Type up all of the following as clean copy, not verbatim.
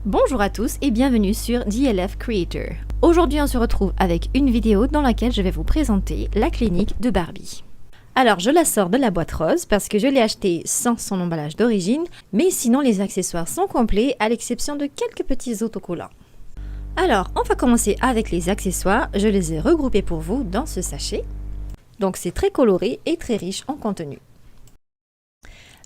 Bonjour à tous et bienvenue sur DLF Creator. Aujourd'hui on se retrouve avec une vidéo dans laquelle je vais vous présenter la clinique de Barbie. Alors je la sors de la boîte rose parce que je l'ai achetée sans son emballage d'origine, mais sinon les accessoires sont complets à l'exception de quelques petits autocollants. Alors on va commencer avec les accessoires, je les ai regroupés pour vous dans ce sachet. Donc c'est très coloré et très riche en contenu.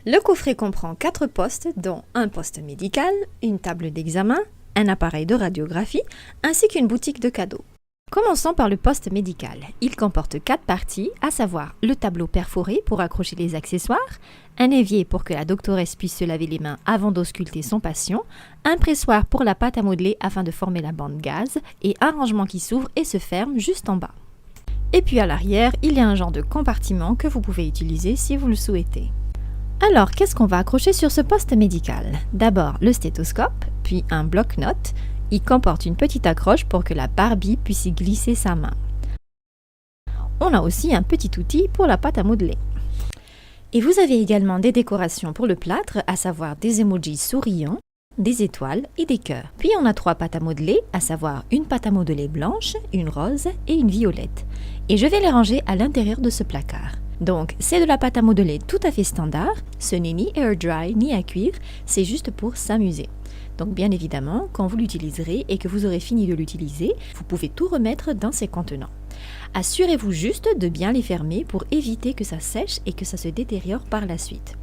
Le coffret comprend 4 postes, dont un poste médical, une table d'examen, un appareil de radiographie, ainsi qu'une boutique de cadeaux. Commençons par le poste médical. Il comporte 4 parties, à savoir le tableau perforé pour accrocher les accessoires, un évier pour que la doctoresse puisse se laver les mains avant d'ausculter son patient, un pressoir pour la pâte à modeler afin de former la bande gaz, et un rangement qui s'ouvre et se ferme juste en bas. Et puis à l'arrière, il y a un genre de compartiment que vous pouvez utiliser si vous le souhaitez. Alors, qu'est-ce qu'on va accrocher sur ce poste médical? D'abord, le stéthoscope, puis un bloc-notes. Il comporte une petite accroche pour que la Barbie puisse y glisser sa main. On a aussi un petit outil pour la pâte à modeler. Et vous avez également des décorations pour le plâtre, à savoir des emojis souriants, des étoiles et des cœurs. Puis on a 3 pâtes à modeler, à savoir une pâte à modeler blanche, une rose et une violette. Et je vais les ranger à l'intérieur de ce placard. Donc, c'est de la pâte à modeler tout à fait standard, ce n'est ni air dry ni à cuire, c'est juste pour s'amuser. Donc bien évidemment, quand vous l'utiliserez et que vous aurez fini de l'utiliser, vous pouvez tout remettre dans ces contenants. Assurez-vous juste de bien les fermer pour éviter que ça sèche et que ça se détériore par la suite.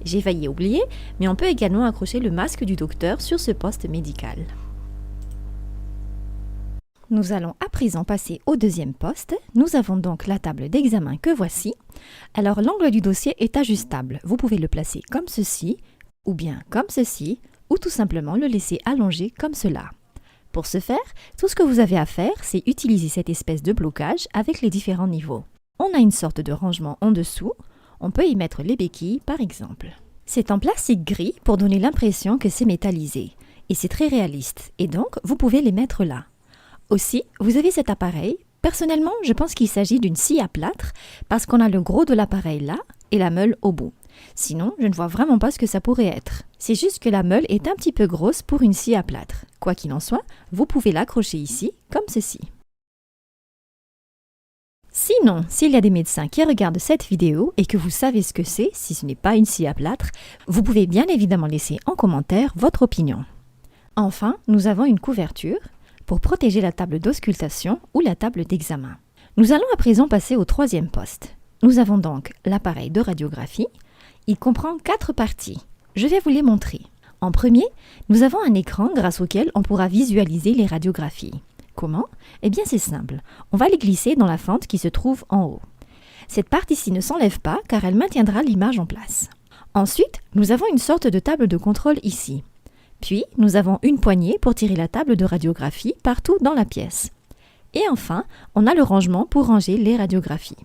J'ai failli oublier, mais on peut également accrocher le masque du docteur sur ce poste médical. Nous allons à présent passer au deuxième poste. Nous avons donc la table d'examen que voici. Alors l'angle du dossier est ajustable. Vous pouvez le placer comme ceci, ou bien comme ceci, ou tout simplement le laisser allongé comme cela. Pour ce faire, tout ce que vous avez à faire, c'est utiliser cette espèce de blocage avec les différents niveaux. On a une sorte de rangement en dessous. On peut y mettre les béquilles par exemple. C'est en plastique gris pour donner l'impression que c'est métallisé. Et c'est très réaliste. Et donc, vous pouvez les mettre là. Aussi, vous avez cet appareil. Personnellement, je pense qu'il s'agit d'une scie à plâtre parce qu'on a le gros de l'appareil là et la meule au bout. Sinon, je ne vois vraiment pas ce que ça pourrait être. C'est juste que la meule est un petit peu grosse pour une scie à plâtre. Quoi qu'il en soit, vous pouvez l'accrocher ici, comme ceci. Sinon, s'il y a des médecins qui regardent cette vidéo et que vous savez ce que c'est, si ce n'est pas une scie à plâtre, vous pouvez bien évidemment laisser en commentaire votre opinion. Enfin, nous avons une couverture pour protéger la table d'auscultation ou la table d'examen. Nous allons à présent passer au troisième poste. Nous avons donc l'appareil de radiographie. Il comprend 4 parties. Je vais vous les montrer. En premier, nous avons un écran grâce auquel on pourra visualiser les radiographies. Comment? Eh bien c'est simple. On va les glisser dans la fente qui se trouve en haut. Cette partie-ci ne s'enlève pas car elle maintiendra l'image en place. Ensuite, nous avons une sorte de table de contrôle ici. Puis, nous avons une poignée pour tirer la table de radiographie partout dans la pièce. Et enfin, on a le rangement pour ranger les radiographies.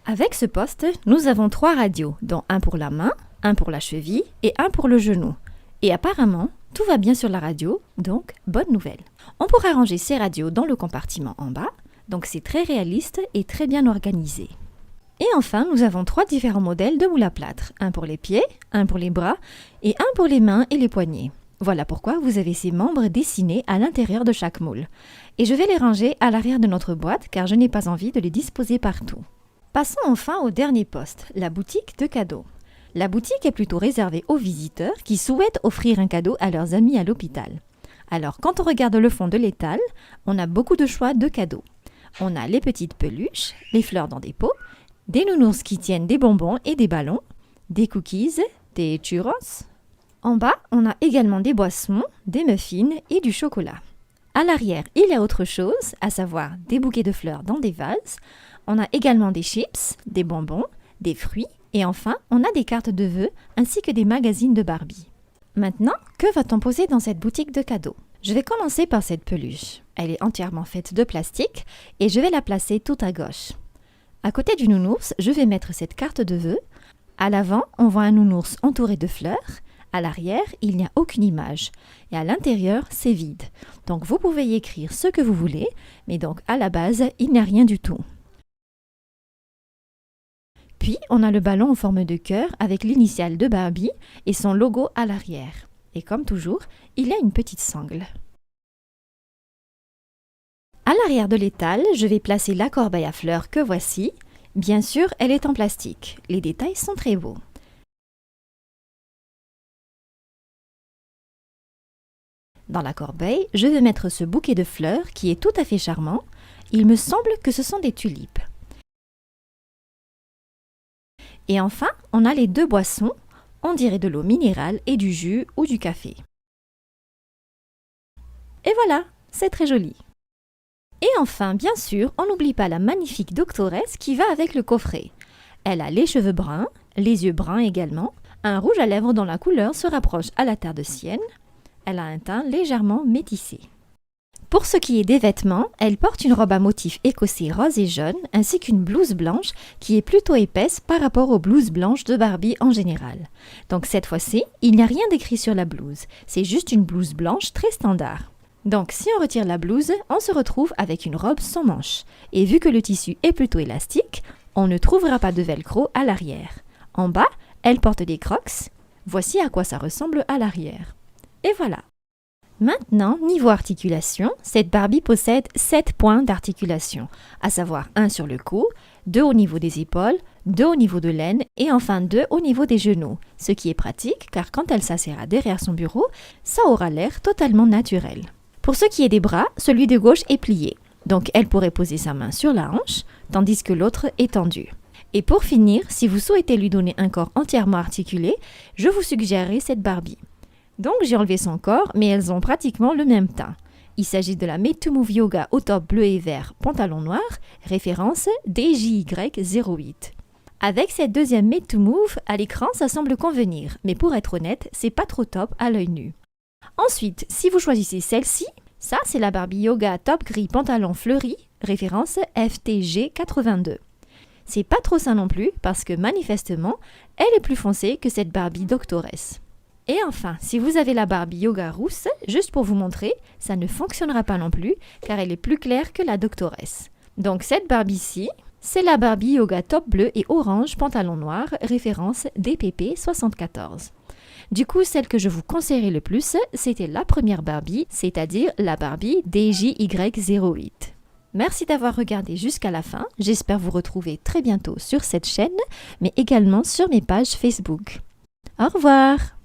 Avec ce poste, nous avons 3 radios, dont un pour la main, un pour la cheville et un pour le genou. Et apparemment, tout va bien sur la radio, donc bonne nouvelle. On pourra ranger ces radios dans le compartiment en bas, donc c'est très réaliste et très bien organisé. Et enfin, nous avons 3 différents modèles de moule à plâtre, un pour les pieds, un pour les bras et un pour les mains et les poignets. Voilà pourquoi vous avez ces membres dessinés à l'intérieur de chaque moule. Et je vais les ranger à l'arrière de notre boîte car je n'ai pas envie de les disposer partout. Passons enfin au dernier poste, la boutique de cadeaux. La boutique est plutôt réservée aux visiteurs qui souhaitent offrir un cadeau à leurs amis à l'hôpital. Alors quand on regarde le fond de l'étal, on a beaucoup de choix de cadeaux. On a les petites peluches, les fleurs dans des pots, des nounours qui tiennent des bonbons et des ballons, des cookies, des churros. En bas, on a également des boissons, des muffins et du chocolat. À l'arrière, il y a autre chose, à savoir des bouquets de fleurs dans des vases. On a également des chips, des bonbons, des fruits et enfin, on a des cartes de vœux ainsi que des magazines de Barbie. Maintenant, que va-t-on poser dans cette boutique de cadeaux? Je vais commencer par cette peluche. Elle est entièrement faite de plastique et je vais la placer tout à gauche. À côté du nounours, je vais mettre cette carte de vœux. À l'avant, on voit un nounours entouré de fleurs. À l'arrière, il n'y a aucune image. Et à l'intérieur, c'est vide. Donc vous pouvez y écrire ce que vous voulez, mais donc à la base, il n'y a rien du tout. Puis, on a le ballon en forme de cœur avec l'initiale de Barbie et son logo à l'arrière. Et comme toujours, il y a une petite sangle. À l'arrière de l'étal, je vais placer la corbeille à fleurs que voici. Bien sûr, elle est en plastique. Les détails sont très beaux. Dans la corbeille, je vais mettre ce bouquet de fleurs qui est tout à fait charmant. Il me semble que ce sont des tulipes. Et enfin, on a les deux boissons. On dirait de l'eau minérale et du jus ou du café. Et voilà, c'est très joli. Et enfin, bien sûr, on n'oublie pas la magnifique doctoresse qui va avec le coffret. Elle a les cheveux bruns, les yeux bruns également, un rouge à lèvres dont la couleur se rapproche à la terre de Sienne. Elle a un teint légèrement métissé. Pour ce qui est des vêtements, elle porte une robe à motifs écossais rose et jaune, ainsi qu'une blouse blanche qui est plutôt épaisse par rapport aux blouses blanches de Barbie en général. Donc cette fois-ci, il n'y a rien d'écrit sur la blouse, c'est juste une blouse blanche très standard. Donc si on retire la blouse, on se retrouve avec une robe sans manches. Et vu que le tissu est plutôt élastique, on ne trouvera pas de velcro à l'arrière. En bas, elle porte des crocs. Voici à quoi ça ressemble à l'arrière. Et voilà. Maintenant, niveau articulation, cette Barbie possède 7 points d'articulation, à savoir 1 sur le cou, 2 au niveau des épaules, 2 au niveau de l'aine et enfin 2 au niveau des genoux, ce qui est pratique car quand elle s'assiera derrière son bureau, ça aura l'air totalement naturel. Pour ce qui est des bras, celui de gauche est plié, donc elle pourrait poser sa main sur la hanche, tandis que l'autre est tendue. Et pour finir, si vous souhaitez lui donner un corps entièrement articulé, je vous suggérerai cette Barbie. Donc j'ai enlevé son corps, mais elles ont pratiquement le même teint. Il s'agit de la Made to Move Yoga au top bleu et vert, pantalon noir, référence DJY08. Avec cette deuxième Made to Move, à l'écran ça semble convenir, mais pour être honnête, c'est pas trop top à l'œil nu. Ensuite, si vous choisissez celle-ci, ça c'est la Barbie Yoga top gris pantalon fleuri, référence FTG82. C'est pas trop ça non plus, parce que manifestement, elle est plus foncée que cette Barbie Doctoress. Et enfin, si vous avez la Barbie Yoga rousse, juste pour vous montrer, ça ne fonctionnera pas non plus, car elle est plus claire que la Doctoress. Donc cette Barbie-ci, c'est la Barbie Yoga top bleu et orange pantalon noir, référence DPP74. Du coup, celle que je vous conseillerais le plus, c'était la première Barbie, c'est-à-dire la Barbie DJY08. Merci d'avoir regardé jusqu'à la fin, j'espère vous retrouver très bientôt sur cette chaîne, mais également sur mes pages Facebook. Au revoir!